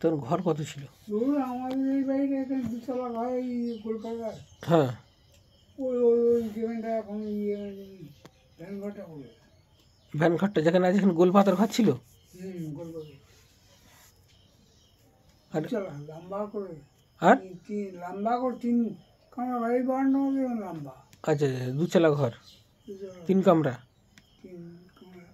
তোর ঘর কত ছিল? আমাদের এই বাড়িটা এখানে দুতলা ঘর, এই কলকাতায়। হ্যাঁ, ওই ওই ওই যেখানটা এখন ভ্যান ঘরটা করে। ভ্যান ঘরটা যেখানে আছে সেখানে গোল পাতার ঘর ছিল। কলকাতায় আর দুতলা লম্বা করে, আর লম্বা করে 3 কামরা বাড়ি বানানো হবে, লম্বা। আচ্ছা, দুচালা ঘর, 3 কামরা। 3 কামরা।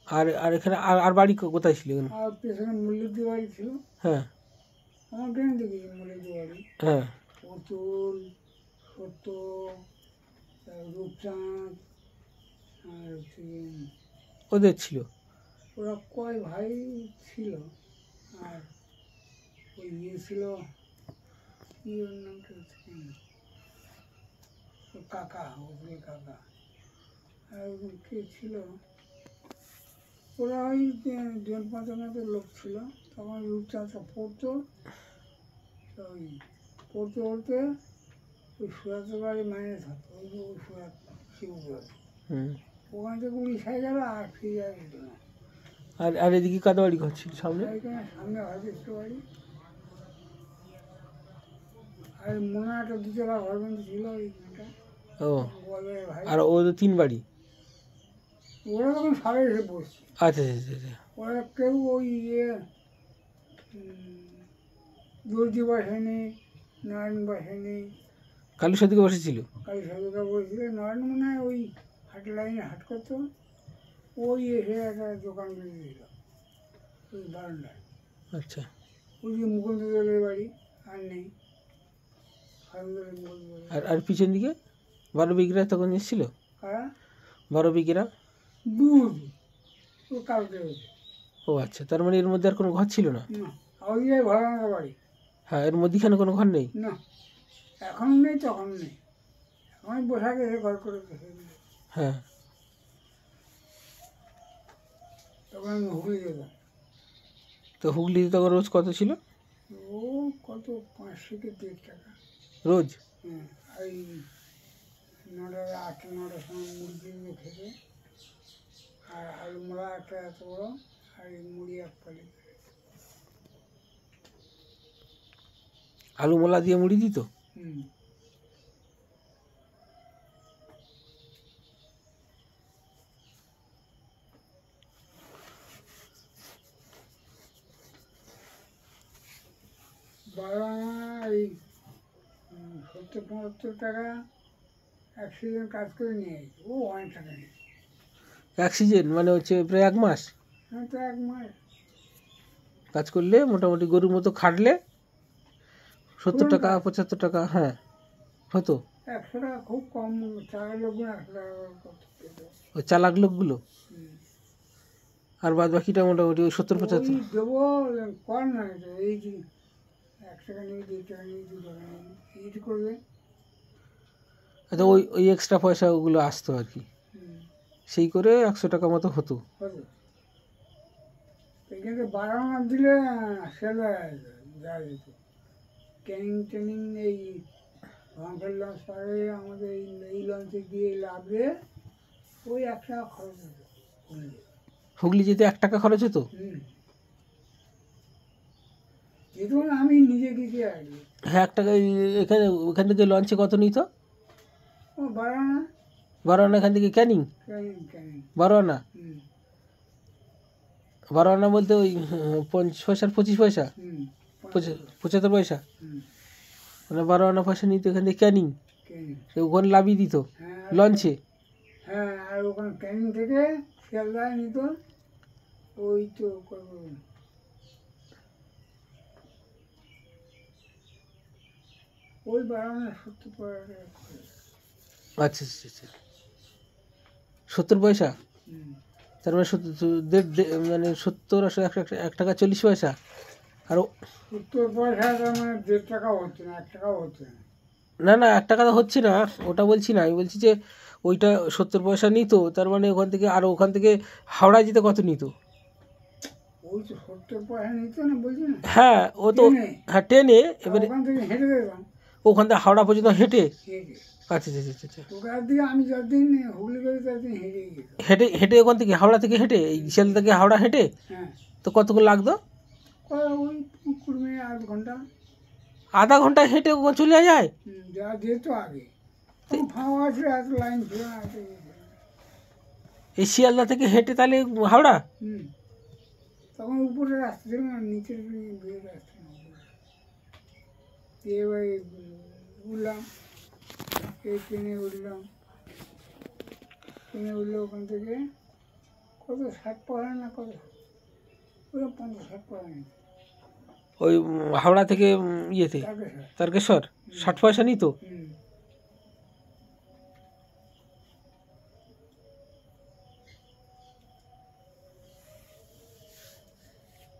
আর আর এখানে আর আর বাড়ি কোথায় ছিল এখানে? আর পেছনে মল্লিকদের বাড়ি ছিল। হ্যাঁ আমার ট্রেনে দেখেছি মল্লিকদের বাড়ি। হ্যাঁ, পুতুল, সত্য, রূপচাঁদ, আর হচ্ছে ওদের ছিল। ওরা কয় ভাই ছিল। আর ওই ছিল কি, ওর নামটা হচ্ছে কাকা, ওদের কাকা। আর কে ছিল, ওরা ওই 4-5 মতো লোক ছিল। তখন রূপচাঁদটা পড়তো, ওই পড়তে পড়তে ওই সুরাতের বাড়ি মাইনে থাকতো, ওই যে ওই সুরাত শিবপুর, ওখান থেকে উড়িষ্যায় গেল আর ফিরে আসলো না। আর আর এদিকে কাদা বাড়ি ঘর ছিল সামনে? সামনে হয়তো বাড়ি। আর মনে হয় একটা দুতলা ঘর বন্ধু ছিল ওইখানটা। ও, ভাই আর ওদের 3 বাড়ি। ওরা তখন সবাই এসে বসছে। আচ্ছা আচ্ছা আচ্ছা। ওরা কেউ ওই দর্জি বসেনি, নারায়ণ বসেনি। কালু সাদিকে বসেছিল? কালী সাধুকা বসেছিল। নারায়ণ মনে হয় ওই হাট লাইনে হাট করতো, ওই এসে একটা দোকান বেঁধে দিল ওই বারান্দায়। আচ্ছা। ওই যে মুকুন্দ দলের বাড়ি আর নেই। আর আর পিছন দিকে 12 বিঘরা তখন এসেছিল? কারা? 12 বিঘরা দুধ ও কালকে হয়েছে। ও আচ্ছা, তার মানে এর মধ্যে আর কোনো ঘর ছিল না? না, ওই যে ভাড়ানোর বাড়ি। হ্যাঁ, এর মধ্যেখানে কোনো ঘর নেই? না, এখন নেই, তখন নেই। এখন বসাকে এসে ঘর করে বসে দিল। হ্যাঁ। তখন আমি হুগলি যেতাম। তো হুগলিতে তখন রোজ কত ছিল? ও কত, 500 থেকে 1.5 টাকা রোজ? হ্যাঁ। এই 8-9টার সময় মুড়ি দিয়ে খেতে, আর আলু মোড়া একটা এত বড়, আর এই মুড়ি 1 প্লেট। আলু মোলা দিয়ে মুড়ি দিত? বাবা এই 70-75 টাকা এক সিজন কাজ করে নিয়ে আসি। ও অনেক টাকা নিয়ে। এক সিজন মানে হচ্ছে প্রায় 1 মাস হ্যাঁ, তো 1 মাস কাজ করলে মোটামুটি গরুর মতো খাটলে 70 টাকা 75 টাকা হ্যাঁ হতো। 100 টাকা খুব কম, চালের লোকগুলো 100 টাকা পেত। ওই চালাক লোকগুলো। আর বাদ বাকিটা মোটামুটি ওই 70-75 দেবো কর না, এই যে 1 টাকা নিয়ে 2 টাকা নিয়ে 2 টাকা নিয়ে এই করবে। আচ্ছা, ওই ওই এক্সট্রা পয়সা ওগুলো আসতো আর কি, সেই করে 100 টাকা মতো হতো। এখানে 12 মাস দিলে সেল যাওয়া যেত। ক্যানিং ট্রেনিং এই ভাঙফেল লঞ্চ পারে, আমাদের এই লঞ্চে গিয়ে লাভে ওই 1 টাকা খরচ হতো। হুগলি যেতে 1 টাকা খরচ হতো? যেহেতু আমি নিজে গিয়ে আর কি। হ্যাঁ, 1 টাকা। এখানে ওখান থেকে লঞ্চে কত নিত? ও 12 আনা। 12 আনা এখান থেকে ক্যানিং? 12 আনা? 12 আনা বলতে ওই 50 পয়সার 25 পয়সা, 75 পয়সা, মানে 12 আনা পয়সা নিত এখান থেকে ক্যানিং। ওখানে লাভই দিত লঞ্চে? হ্যাঁ, আর ওখানে ক্যানিং থেকে শিয়ালদায় নিত ওই তো ওই 12 আনা 70 পয়সা। আচ্ছা আচ্ছা আচ্ছা, 70 পয়সা। তার মানে মানে 70 1 টাকা 40 পয়সা। আর 70 পয়সা, তার মানে 1.5 টাকাও হচ্ছে না, 1 টাকাও হচ্ছে না। না না, 1 টাকা তো হচ্ছে না, ওটা বলছি না। আমি বলছি যে ওইটা 70 পয়সা নিত, তার মানে ওখান থেকে আর ওখান থেকে হাওড়া যেতে কত নিত? ওই তো 70 পয়সা নিত না বলছি না। হ্যাঁ, ও তো হ্যাঁ ট্রেনে, এবারে ওখান থেকে হেঁটে যেতাম, ওখান থেকে হাওড়া পর্যন্ত হেঁটে? হেঁটে। আচ্ছা আচ্ছা আচ্ছা আচ্ছা। ওখান থেকে আমি যতদিন হুগলি করি ততদিন হেঁটেই যেতাম। হেঁটে হেঁটে ওখান থেকে হাওড়া থেকে হেঁটে, এই শিয়ালদা থেকে হাওড়া হেঁটে? হ্যাঁ। তো কত করে লাগতো? ওই 20 মিনিট, আধ ঘন্টা। আধা ঘন্টা হেঁটে চলে যায়? যা যেত আগে, তখন ফাঁকা আছে, এত লাইন ছিল না, এত ইয়ে ছিল না। এই শিয়ালদা থেকে হেঁটে তাহলে হাওড়া? তখন উপরে রাস্তা ছিল না, নিচের বিয়ে রাস্তা না। দিয়ে ওই উঠলাম, এই ট্রেনে উঠলাম, ট্রেনে উঠলে ওখান থেকে কত 60 পয়সা না কত, ওই 50-60 পয়সা নেই। ওই হাওড়া থেকে ইয়েতে তারকেশ্বর 60 পয়সা নিত?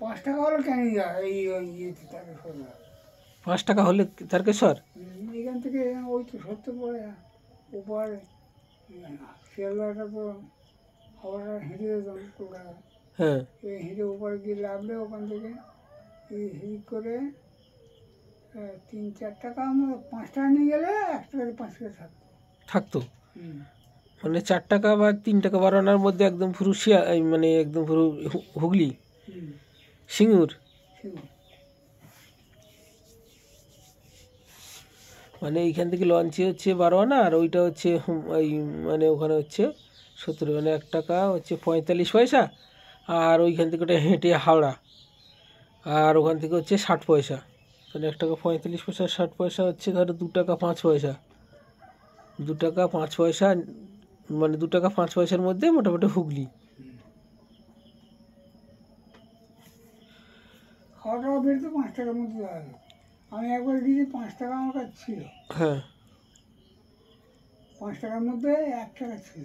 5 টাকা হলে কেন যায় এই ইয়েতে তারকেশ্বর? 5 টাকা হলে তারকেশ্বর? এখান থেকে ওই তো 70 পড়ে ওপারে শিয়ালদাটা তো হাওড়া হেঁটে যেতাম কলকাতা। হ্যাঁ, এই হেঁটে ওপারে গিয়ে লাভলে ওখান থেকে হিড়িক করে 3-4 টাকা, আমরা 5 টাকা নিয়ে গেলে 1 টাকাতে 5 টাকা থাকতো। মানে 4 টাকা বা 3 টাকা 12 আনার মধ্যে একদম পুরো মানে একদম পুরো হুগলি সিঙ্গুর। মানে এইখান থেকে লঞ্চে হচ্ছে 12 আনা, আর ওইটা হচ্ছে ওই মানে ওখানে হচ্ছে 70, মানে 1 টাকা হচ্ছে 45 পয়সা। আর ওইখান থেকে ওটা হেঁটে হাওড়া, আর ওখান থেকে হচ্ছে 60 পয়সা। তাহলে 1 টাকা 45 পয়সা, 60 পয়সা হচ্ছে ধরো 2 টাকা 5 পয়সা। 2 টাকা 5 পয়সা, মানে 2 টাকা 5 পয়সার মধ্যে মোটামুটি হুগলি। খাওয়া টাওয়া বেরোতে 5 টাকার মধ্যে দেওয়া হলো। আমি একবার গিয়েছি, 5 টাকা আমার কাছে ছিল। হ্যাঁ, 5 টাকার মধ্যে 1 টাকা ছিল,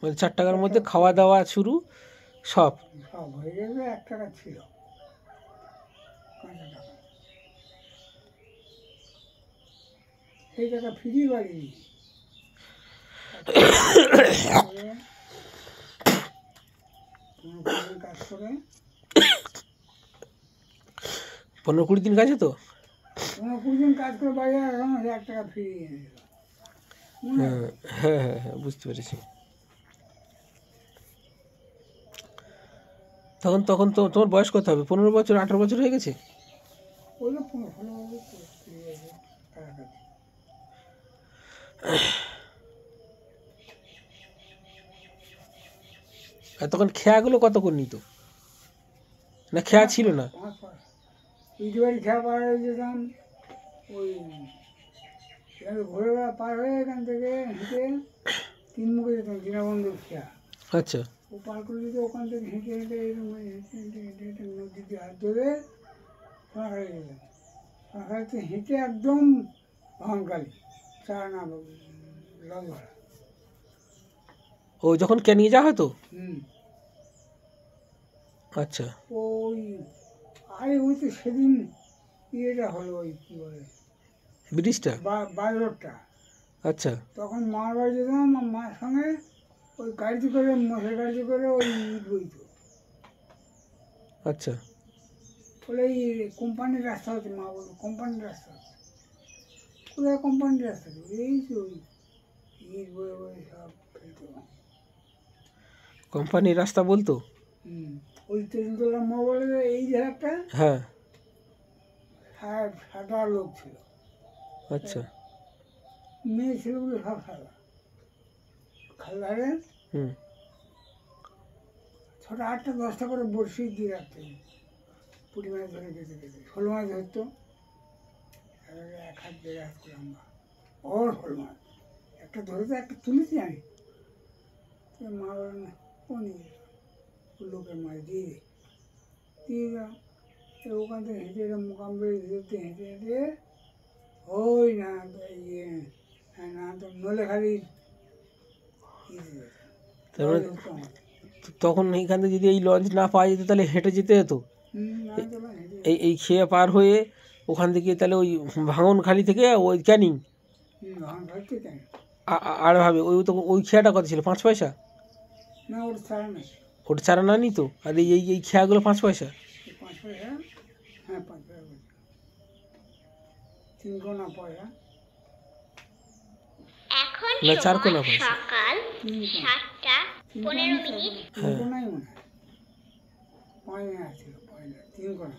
মানে 4 টাকার মধ্যে খাওয়া দাওয়া শুরু সব সব হয়ে গেলে 1 টাকা ছিল, 5 টাকা। সেই টাকা ফিরি বাড়ি কাজ করে 15-20 দিন কাজে তো 15-20 দিন কাজ করে বাড়ি এখন 1 টাকা ফিরিয়ে এনে দিল। হ্যাঁ হ্যাঁ হ্যাঁ হ্যাঁ, বুঝতে পেরেছি। তখন তখন তো তোমার বয়স কত হবে? 15 বছর 18 বছর হয়ে গেছে? ওই 15-16 বছর ফিরে গেছে কাছাকাছি। আর তখন খেয়াগুলো কত করে নিত? না খেয়া ছিল না? ইটবাড়ি খেয়া পার হয়ে যেতাম, ওই ঘোরে পার হয়ে এখান থেকে হেঁটে 3 মুখে যেতাম, দীনবন্ধুর খেয়া। আচ্ছা, ও পার করে দিতে ওখান থেকে হেঁটে হেঁটে এরকম হেঁটে হেঁটে হেঁটে হেঁটে নদীতে হাত ধরে সোনাখালি যেতাম। সোনাখালিতে হেঁটে একদম ভাঙকালি চারানা লঞ্চ ভাড়া। ও যখন ক্যানিয়ে যাওয়া হতো? আচ্ছা, ওই আরে ওই তো সেদিন ইয়েটা হলো, ওই কী বলে ব্রিজটা, বাজারটা। আচ্ছা, তখন মার বাড়ি যেতাম, আমার মায়ের সঙ্গে ওই গাড়িতে করে, মোটর গাড়িতে করে ওই ইট বইতো। আচ্ছা, বলে এই কোম্পানির রাস্তা হচ্ছে, মা বলতো কোম্পানির রাস্তা হচ্ছে। কোথায় কোম্পানির রাস্তা? এই তো ওই ইট বয়ে বয়ে সব ফেলতো। কোম্পানির রাস্তা বলতো? ওই তেঁতুলতলার মা বলে এই যে একটা, হ্যাঁ, 60-70 লোক ছিল। আচ্ছা, মেয়ে ছেলেগুলো সব সাদা, খালধারে 6টা 8টা 10টা করে বড়শি দিয়ে রাখতে, পুঁটি মাছ ধরে খেতে খেতে। শোল মাছ ধরতো, 1 হাত 1.5 হাত করে আমরা, বড় শোল মাছ একটা ধরেতো, একটা তুলেছি আমি। মা বলে না, ও নিয়ে লোকের মাছ দিয়ে দিলাম। ওখান থেকে হেঁটে হেঁটে মোকাম বেড়ে ধরতে হেঁটে হেঁটে ওই না ইয়ে না তো নলেখালির তখন এইখান থেকে যদি এই লঞ্চ না পাওয়া যেত তাহলে হেঁটে যেতে হতো। এই খেয়ে পার হয়ে ওখান থেকে তাহলে ওই ভাঙনখালি থেকে ওই ক্যানিং আর ভাবে ওই তো ওই খেয়াটা কত ছিল? 5 পয়সা? না, ওটা ছাড়া না, ওটা চারা না নিত? আর এই খেয়াগুলো 5 পয়সা? 5 পয়সা, হ্যাঁ 5 পয়সা, 3 কোনা পয়সা, না 4 কোনা পয়সা, সকাল 7:15 3 কোনাই মনে হয়, পয়সা ছিল, পয়সা 3 কোনা।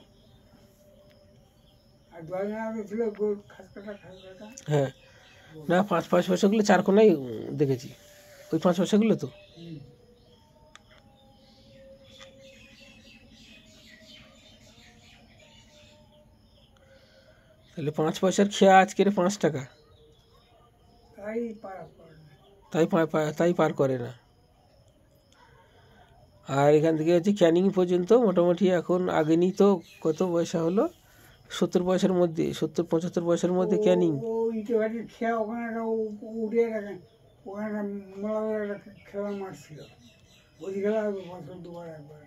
আর 10 আনা ছিল গোল খাসকাটা খাসকাটা। হ্যাঁ, না 5 পয়সাগুলো চারকোনায় দেখেছি, ওই 5 পয়সাগুলো তো। হুম। তাহলে 5 পয়সার খেয়া আজকের 5 টাকা, তাই পারা পড়ে না। তাই পার করে না। আর এখান থেকে হচ্ছে ক্যানিং পর্যন্ত মোটামুটি এখন আগে নিই তো কত পয়সা হলো, 70 পয়সার মধ্যে, 70-75 পয়সার মধ্যে ক্যানিং। ও ইটে ভাটির খেয়া ওখানে একটা উঠে রাখেন, ওখানে একটা মোলাবের একটা খেলার মাঠ ছিল, গজি খেলা হতো বছর দুবার একবার।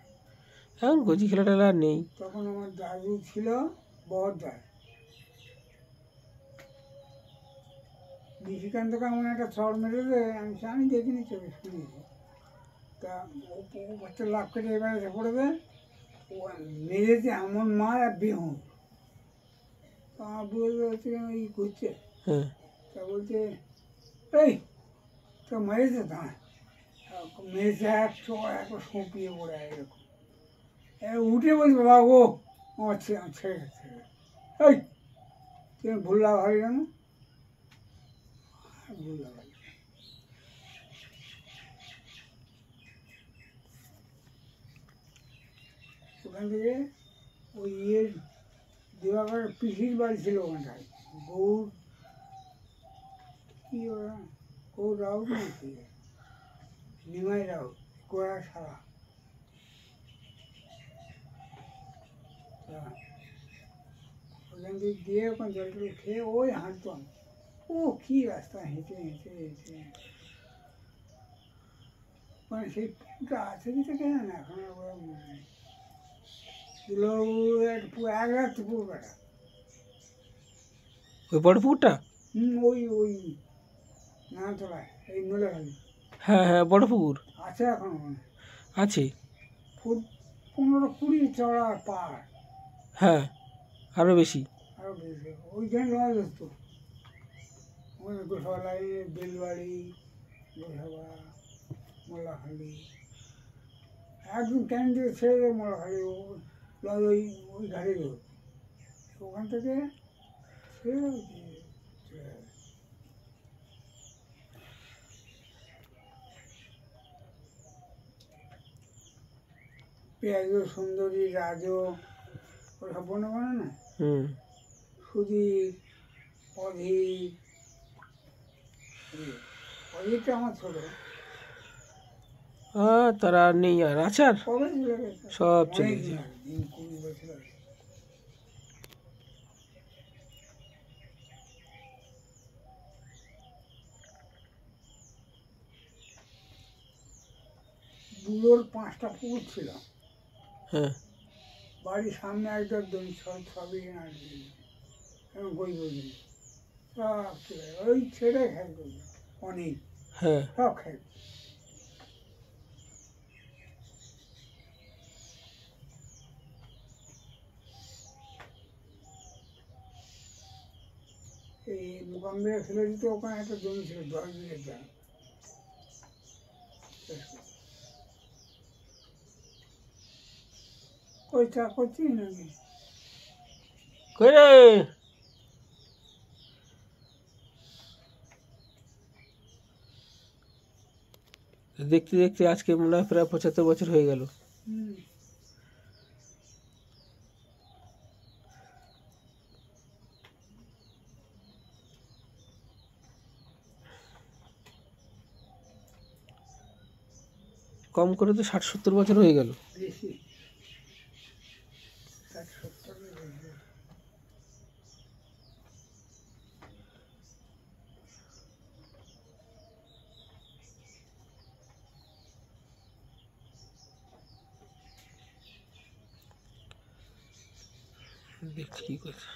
এখন গজি খেলাটা আর নেই। তখন আমার দাদু ছিল বহরদার, নিশিকান্তকে এমন একটা চড় মেরেছে, আমি দেখিনি, চোখে শুনেছি। তা ও বাচ্চা লাভ কেটে এবারে এসে পড়বে, ও মেরেছে এমন মার আর বেহুঁ। তো আমার বুড়ো হচ্ছে ই ঘুরছে, হ্যাঁ, তা বলছে এই তো মেরেছে, দাঁড়া মেরেছে, একশো সঁপিয়ে পড়ে এরকম উঠে বলছে বাবা ও আমার ছেড়ে ছেড়ে, এই তুমি ভুললা ভাই কেন, ভুললা ভাই। ওখান থেকে ওই দিবাকরের পিসির বাড়ি ছিল ওখানটায়, গৌর কি ওরা, গৌর রাউত নাকি নিমাই রাউত, গোড়া সারা। তা ওখান থেকে দিয়ে ওখানে জল টল খেয়ে ওই হাঁটতাম, ও কী রাস্তা হেঁটে হেঁটে হেঁটে, মানে সেই পুকুরটা আছে কি থেকে না এখন এক রাত পুকুর কাটা। ওই বড় পুকুরটা, ওই ওই নামতলায় এই নোলেখালি হ্যাঁ হ্যাঁ বড় পুকুর আছে এখন, আছে। ফুট 15-20 চড়া পাড়, হ্যাঁ, আরও বেশি। আরও বেশি। ওইখানে লজ হতো, ওখানে গোসাবা লাইনে বেলবাড়ি, গোসাবা, মোল্লাখালি, একদম ক্যান থেকে ছেড়ে দেয় মোল্লাখালি, লজ ওই ওই ঘাটে হতো। ওখান থেকে ছেড়ে চলে যাবে। পেঁয়াজ সুন্দরী রাজ ওসব বনে বনে না, হুম, সুধীর অধীর, অধীরটা আমার ছোটো, তারা আর নেই, আর আচার কবে চলে গেছে, সব চলে অনেক গেছে। দিন আগে, 20 বছর আগে। বুড়োর 5টা পুকুর ছিল, হ্যাঁ, বাড়ির সামনে একটা দই সবই বই বই সব ছেড়ে ওই ছেড়ে খাই করবে অনেক, হ্যাঁ, সব খাই। এই মোকাম্বিয়া ফেলে দিতে ওখানে একটা জমি ছিল 10 বিঘে জমি, ওই চা করছি নাকি কই রে? দেখতে দেখতে আজকে মনে হয় প্রায় 75 বছর হয়ে গেল। হুম। কম করে তো 60-70 বছর হয়ে গেল। বেশি 60-70 বেশি। দেখছি কি করছে।